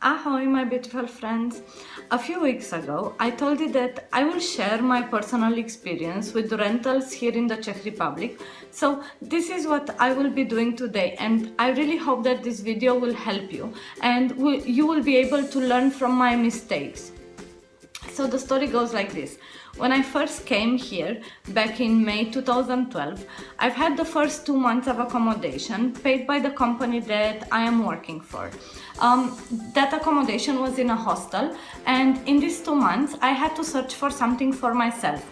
Ahoy, my beautiful friends! A few weeks ago, I told you that I will share my personal experience with rentals here in the Czech Republic. So this is what I will be doing today, and I really hope that this video will help you and you will be able to learn from my mistakes. So the story goes like this. When I first came here back in May 2012, I've had the first 2 months of accommodation paid by the company that I am working for. That accommodation was in a hostel, and in these 2 months I had to search for something for myself.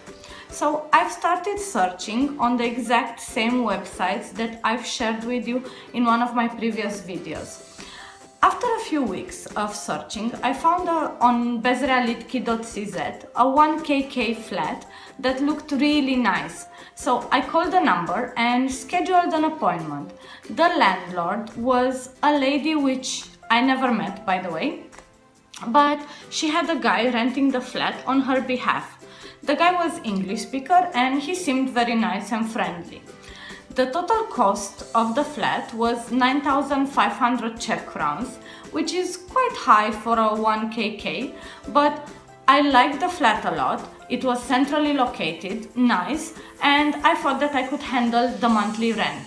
So I've started searching on the exact same websites that I've shared with you in one of my previous videos. After a few weeks of searching, I found on bezrealitki.cz a 1kk flat that looked really nice. So I called the number and scheduled an appointment. The landlord was a lady which I never met, by the way, but she had a guy renting the flat on her behalf. The guy was English speaker and he seemed very nice and friendly. The total cost of the flat was 9,500 Czech crowns, which is quite high for a 1kk, but I liked the flat a lot. It was centrally located, nice, and I thought that I could handle the monthly rent.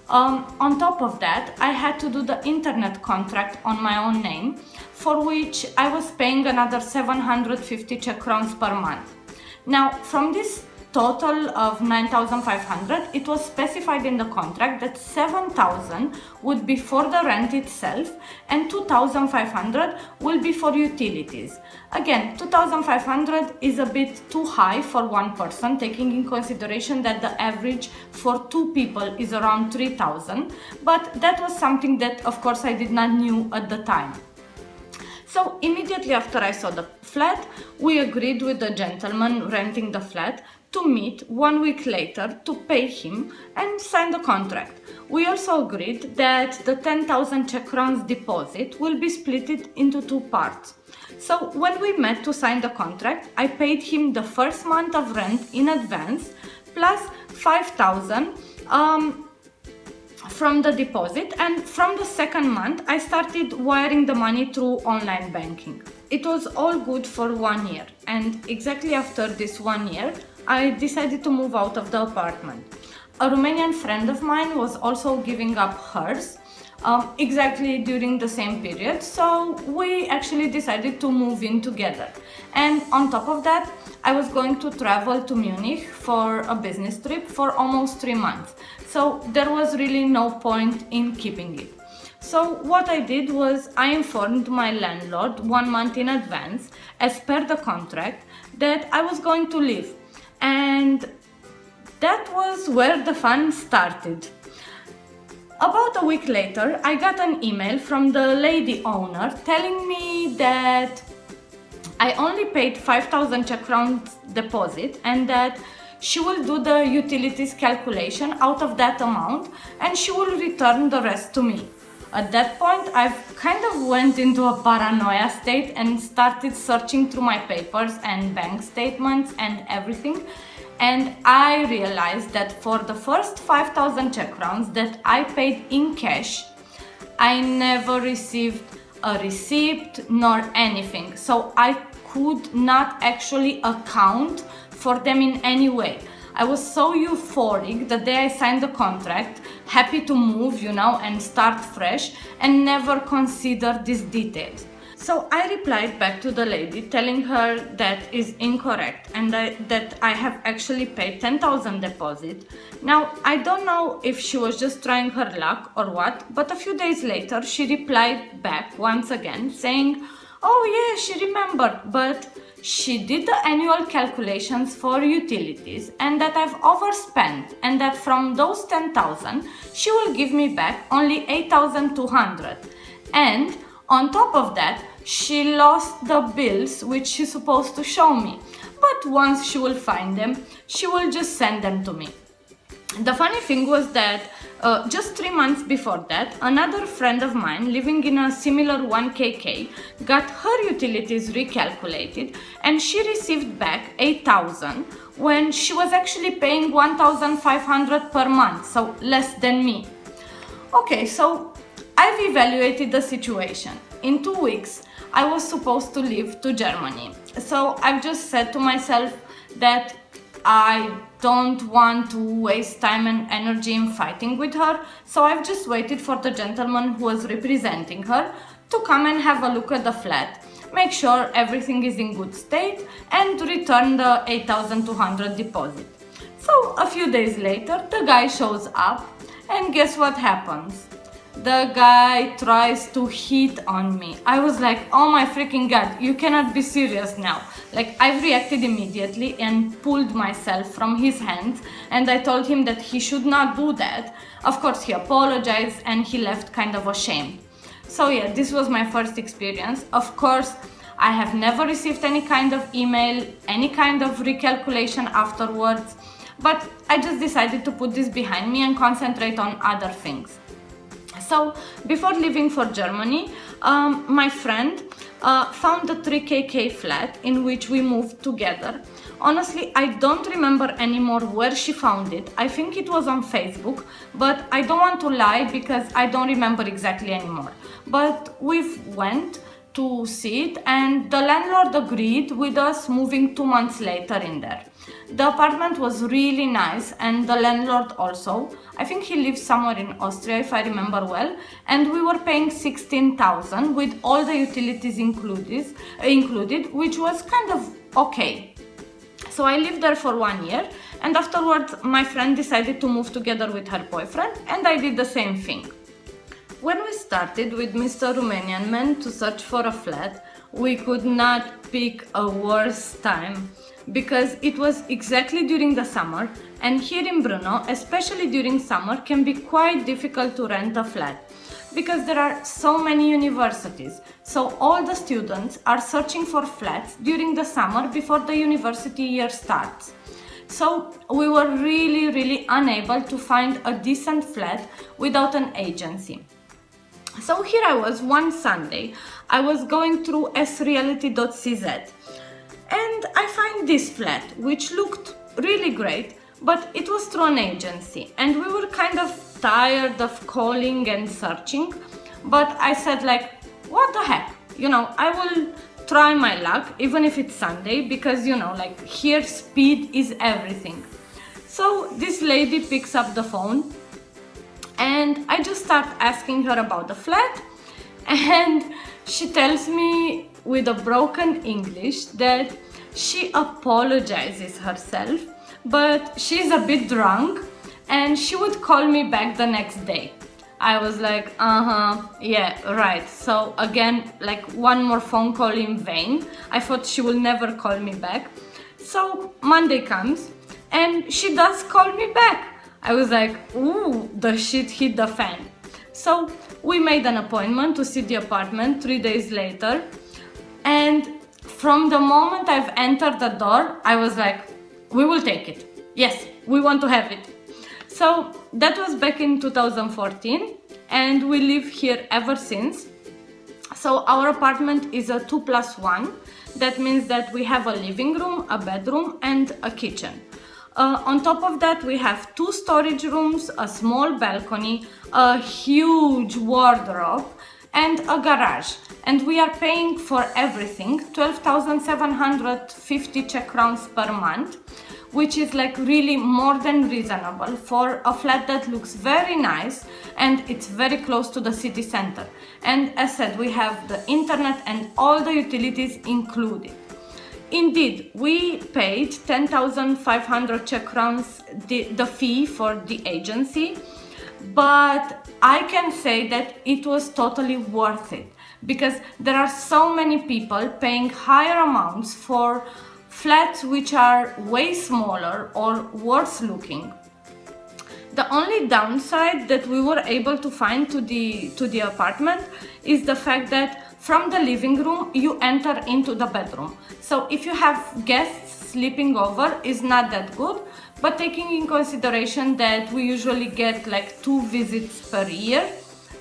On top of that, I had to do the internet contract on my own name, for which I was paying another 750 Czech crowns per month. Now, from this total of 9,500, it was specified in the contract that 7,000 would be for the rent itself and 2,500 will be for utilities. Again, 2,500 is a bit too high for one person, taking in consideration that the average for 2 people is around 3,000, but that was something that of course I did not knew at the time. So immediately after I saw the flat, we agreed with the gentleman renting the flat to meet 1 week later to pay him and sign the contract. We also agreed that the 10,000 Czech crowns deposit will be split into 2 parts. So when we met to sign the contract, I paid him the first month of rent in advance plus 5,000 from the deposit, and from the second month I started wiring the money through online banking. It was all good for 1 year, and exactly after this 1 year I decided to move out of the apartment. A Romanian friend of mine was also giving up hers exactly during the same period, so we actually decided to move in together. And on top of that, I was going to travel to Munich for a business trip for almost 3 months, so there was really no point in keeping it. So what I did was I informed my landlord 1 month in advance, as per the contract, that I was going to leave, and that was where the fun started. About a week later, I got an email from the lady owner telling me that I only paid 5,000 Czech crowns deposit and that she will do the utilities calculation out of that amount and she will return the rest to me. At that point, I've kind of went into a paranoia state and started searching through my papers and bank statements and everything. And I realized that for the first 5,000 Czech crowns that I paid in cash, I never received a receipt nor anything. So I could not actually account for them in any way. I was so euphoric the day I signed the contract, happy to move, and start fresh, and never considered these details. So I replied back to the lady telling her that is incorrect and that I have actually paid 10,000 deposit. Now, I don't know if she was just trying her luck or what, but a few days later she replied back once again saying, oh yeah, she remembered, but she did the annual calculations for utilities and that I've overspent and that from those 10,000 she will give me back only 8,200. And on top of that, she lost the bills which she's supposed to show me, but once she will find them, she will just send them to me. The funny thing was that just 3 months before that, another friend of mine living in a similar 1kk got her utilities recalculated and she received back 8,000 when she was actually paying 1,500 per month, so less than me. Okay, so I've evaluated the situation in 2 weeks I was supposed to leave to Germany. So I've just said to myself that I don't want to waste time and energy in fighting with her, so I've just waited for the gentleman who was representing her to come and have a look at the flat, make sure everything is in good state, and return the 8,200 deposit. So a few days later, the guy shows up, and guess what happens? The guy tries to hit on me. I was like, oh my freaking god, you cannot be serious now. Like, I've reacted immediately and pulled myself from his hands, and I told him that he should not do that. Of course, he apologized and he left kind of ashamed. So yeah, this was my first experience. Of course, I have never received any kind of email, any kind of recalculation afterwards, but I just decided to put this behind me and concentrate on other things. So before leaving for Germany, my friend found a 3KK flat in which we moved together. Honestly, I don't remember anymore where she found it. I think it was on Facebook, but I don't want to lie because I don't remember exactly anymore. But we went to see it, and the landlord agreed with us moving 2 months later in there. The apartment was really nice, and the landlord also. I think he lives somewhere in Austria, if I remember well, and we were paying 16,000 with all the utilities included, which was kind of okay. So I lived there for 1 year, and afterwards my friend decided to move together with her boyfriend, and I did the same thing. When we started with Mr. Romanian Man to search for a flat, we could not pick a worse time because it was exactly during the summer, and here in Brno, especially during summer, can be quite difficult to rent a flat because there are so many universities. So all the students are searching for flats during the summer before the university year starts. So we were really unable to find a decent flat without an agency. So here I was one Sunday, I was going through sreality.cz, and I find this flat which looked really great, but it was through an agency, and we were kind of tired of calling and searching, but I said like, what the heck, I will try my luck even if it's Sunday, because like here speed is everything. So this lady picks up the phone, and I just start asking her about the flat, and she tells me with a broken English that she apologizes herself, but she's a bit drunk and she would call me back the next day. I was like, yeah, right. So again, like one more phone call in vain. I thought she will never call me back. So Monday comes and she does call me back. I was like, ooh, the shit hit the fan. So we made an appointment to see the apartment 3 days later, and from the moment I've entered the door, I was like, we will take it. Yes, we want to have it. So that was back in 2014, and we live here ever since. So our apartment is a 2+1. That means that we have a living room, a bedroom, and a kitchen. On top of that, we have 2 storage rooms, a small balcony, a huge wardrobe, and a garage. And we are paying for everything 12,750 Czech crowns per month, which is like really more than reasonable for a flat that looks very nice and it's very close to the city center. And as said, we have the internet and all the utilities included. Indeed, we paid 10,500 Czech crowns the fee for the agency, but I can say that it was totally worth it because there are so many people paying higher amounts for flats which are way smaller or worse looking. The only downside that we were able to find to the apartment is the fact that from the living room you enter into the bedroom. So if you have guests sleeping over, is not that good, but taking in consideration that we usually get like 2 visits per year,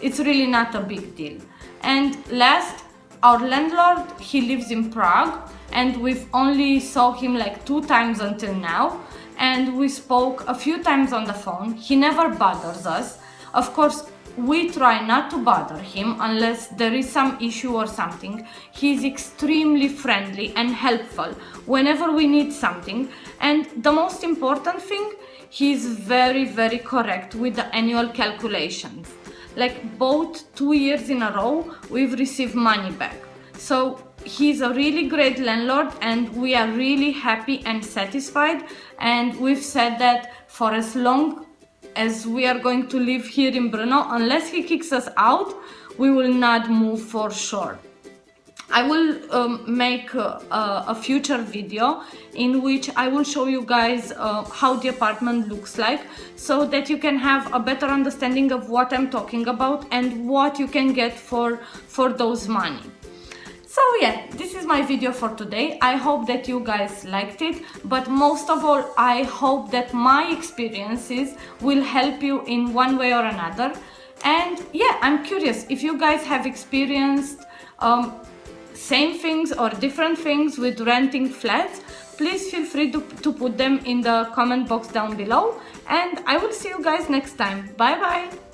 it's really not a big deal. And last, our landlord, he lives in Prague, and we've only saw him like 2 times until now, and we spoke a few times on the phone. He never bothers us. Of course, we try not to bother him unless there is some issue or something. He's extremely friendly and helpful whenever we need something. And the most important thing, he's very, very correct with the annual calculations. Like both 2 years in a row, we've received money back. So he's a really great landlord and we are really happy and satisfied. And we've said that for as long as we are going to live here in Brno, unless he kicks us out, we will not move for sure. I will make a future video in which I will show you guys how the apartment looks like, so that you can have a better understanding of what I'm talking about and what you can get for those money. So yeah, this is my video for today. I hope that you guys liked it, but most of all, I hope that my experiences will help you in one way or another. And yeah, I'm curious if you guys have experienced same things or different things with renting flats. Please feel free to put them in the comment box down below, and I will see you guys next time. Bye bye.